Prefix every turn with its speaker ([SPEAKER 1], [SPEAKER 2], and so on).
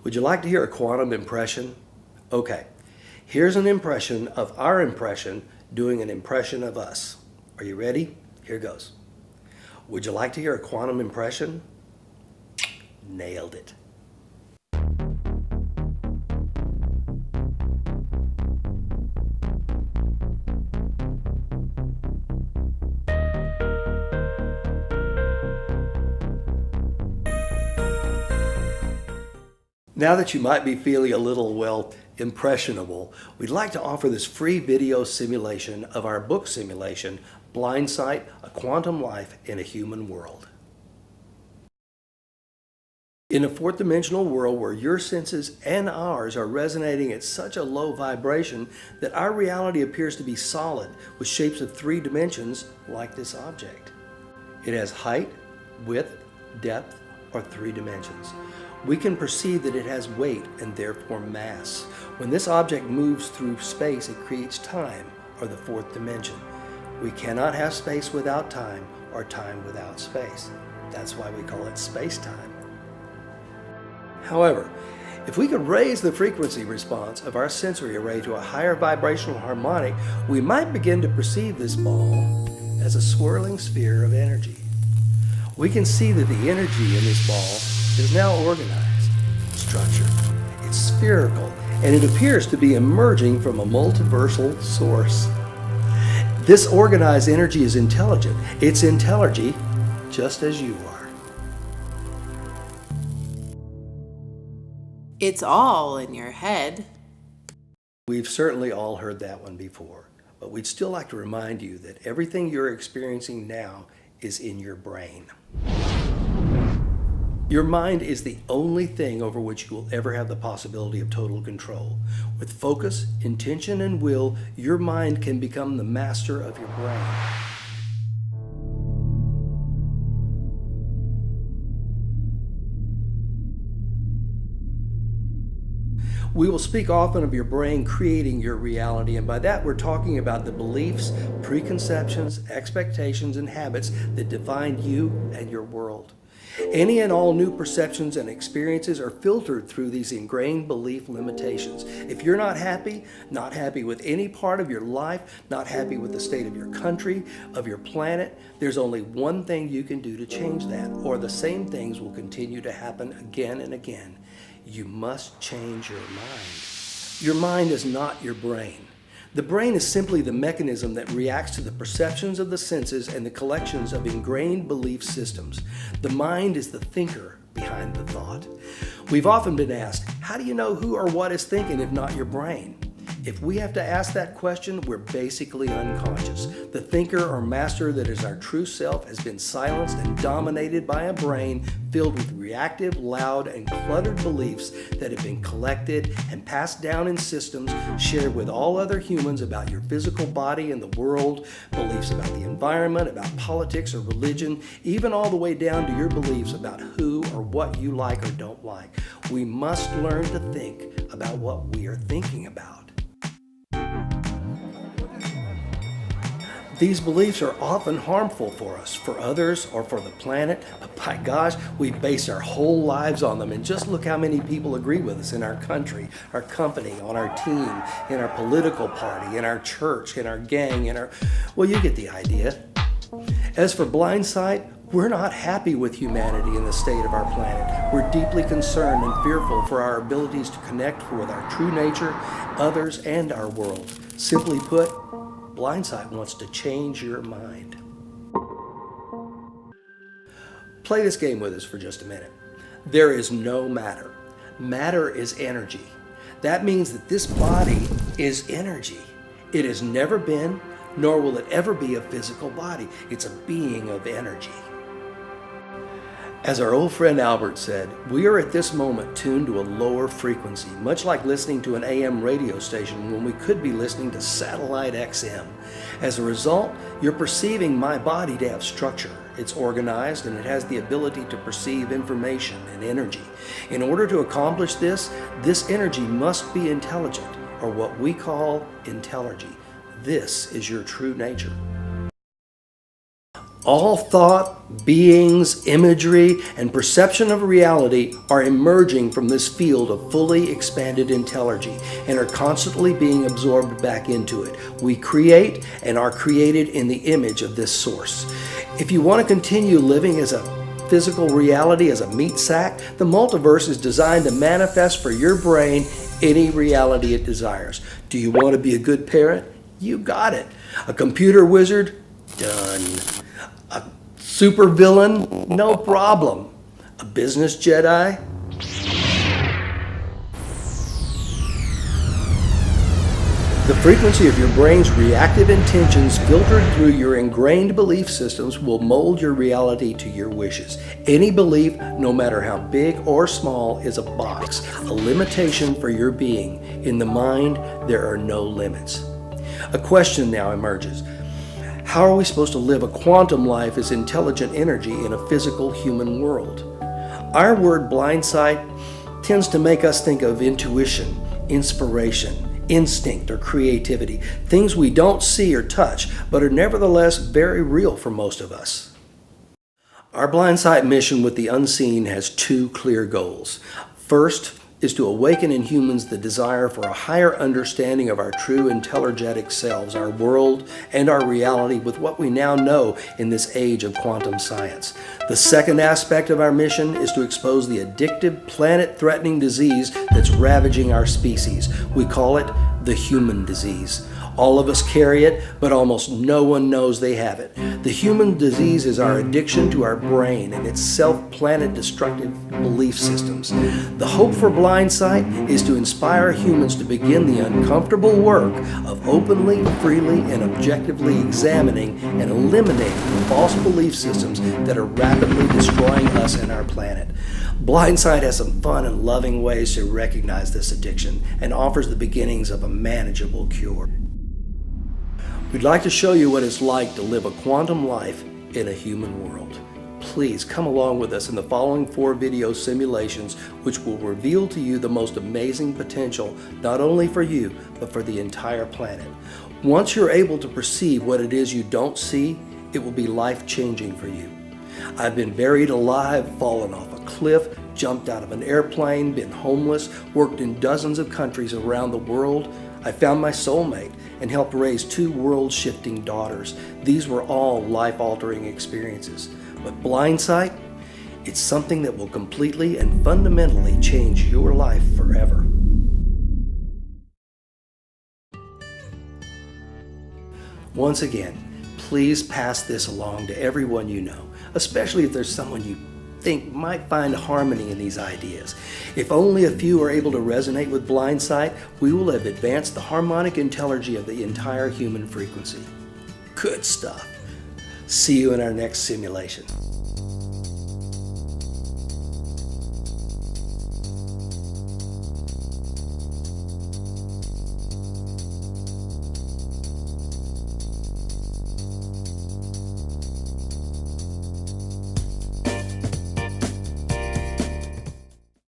[SPEAKER 1] Would you like to hear a quantum impression? Okay, here's an impression of our impression doing an impression of us. Are you ready? Here goes. Would you like to hear a quantum impression? Nailed it. Now that you might be feeling a little, well, impressionable, we'd like to offer this free video simulation of our book simulation, Blindsight, A Quantum Life in a Human World. In a fourth dimensional world where your senses and ours are resonating at such a low vibration that our reality appears to be solid with shapes of 3 dimensions like this object. It has height, width, depth, or 3 dimensions. We can perceive that it has weight and therefore mass. When this object moves through space, it creates time, or the 4th dimension. We cannot have space without time, or time without space. That's why we call it space-time. However, if we could raise the frequency response of our sensory array to a higher vibrational harmonic, we might begin to perceive this ball as a swirling sphere of energy. We can see that the energy in this ball is now organized, structured. It's spherical, and it appears to be emerging from a multiversal source. This organized energy is intelligent. It's intelligent just as you are.
[SPEAKER 2] It's all in your head.
[SPEAKER 1] We've certainly all heard that one before, but we'd still like to remind you that everything you're experiencing now is in your brain. Your mind is the only thing over which you will ever have the possibility of total control. With focus, intention, and will, your mind can become the master of your brain. We will speak often of your brain creating your reality, and by that we're talking about the beliefs, preconceptions, expectations, and habits that define you and your world. Any and all new perceptions and experiences are filtered through these ingrained belief limitations. If you're not happy with any part of your life, not happy with the state of your country, of your planet, there's only one thing you can do to change that, or the same things will continue to happen again and again. You must change your mind. Your mind is not your brain. The brain is simply the mechanism that reacts to the perceptions of the senses and the collections of ingrained belief systems. The mind is the thinker behind the thought. We've often been asked, how do you know who or what is thinking if not your brain? If we have to ask that question, we're basically unconscious. The thinker or master that is our true self has been silenced and dominated by a brain filled with reactive, loud, and cluttered beliefs that have been collected and passed down in systems shared with all other humans about your physical body and the world, beliefs about the environment, about politics or religion, even all the way down to your beliefs about who or what you like or don't like. We must learn to think about what we are thinking about. These beliefs are often harmful for us, for others, or for the planet, but by gosh, we base our whole lives on them, and just look how many people agree with us in our country, our company, on our team, in our political party, in our church, in our gang, well, you get the idea. As for Blindsight, we're not happy with humanity and the state of our planet. We're deeply concerned and fearful for our abilities to connect with our true nature, others, and our world. Simply put, Blindsight wants to change your mind. Play this game with us for just a minute. There is no matter. Matter is energy. That means that this body is energy. It has never been, nor will it ever be a physical body. It's a being of energy. As our old friend Albert said, we are at this moment tuned to a lower frequency, much like listening to an AM radio station when we could be listening to satellite XM. As a result, you're perceiving my body to have structure. It's organized and it has the ability to perceive information and energy. In order to accomplish this energy must be intelligent, or what we call intellergy. This is your true nature. All thought, beings, imagery, and perception of reality are emerging from this field of fully expanded intelligence and are constantly being absorbed back into it. We create and are created in the image of this source. If you want to continue living as a physical reality, as a meat sack, the multiverse is designed to manifest for your brain any reality it desires. Do you want to be a good parent? You got it. A computer wizard? Done. A super villain? No problem. A business Jedi? The frequency of your brain's reactive intentions filtered through your ingrained belief systems will mold your reality to your wishes. Any belief, no matter how big or small, is a box, a limitation for your being. In the mind, there are no limits. A question now emerges. How are we supposed to live a quantum life as intelligent energy in a physical human world? Our word blindsight tends to make us think of intuition, inspiration, instinct, or creativity, things we don't see or touch, but are nevertheless very real for most of us. Our Blindsight mission with the unseen has two clear goals. First is to awaken in humans the desire for a higher understanding of our true intelligetic selves, our world, and our reality with what we now know in this age of quantum science. The second aspect of our mission is to expose the addictive, planet-threatening disease that's ravaging our species. We call it the human disease. All of us carry it, but almost no one knows they have it. The human disease is our addiction to our brain and its self-planted destructive belief systems. The hope for Blindsight is to inspire humans to begin the uncomfortable work of openly, freely, and objectively examining and eliminating the false belief systems that are rapidly destroying us and our planet. Blindsight has some fun and loving ways to recognize this addiction and offers the beginnings of a manageable cure. We'd like to show you what it's like to live a quantum life in a human world. Please come along with us in the following 4 video simulations, which will reveal to you the most amazing potential, not only for you, but for the entire planet. Once you're able to perceive what it is you don't see, it will be life-changing for you. I've been buried alive, fallen off a cliff, jumped out of an airplane, been homeless, worked in dozens of countries around the world. I found my soulmate and helped raise 2 world-shifting daughters. These were all life-altering experiences. But Blindsight, it's something that will completely and fundamentally change your life forever. Once again, please pass this along to everyone you know, especially if there's someone you think might find harmony in these ideas. If only a few are able to resonate with Blindsight, we will have advanced the harmonic intelligence of the entire human frequency. Good stuff. See you in our next simulation.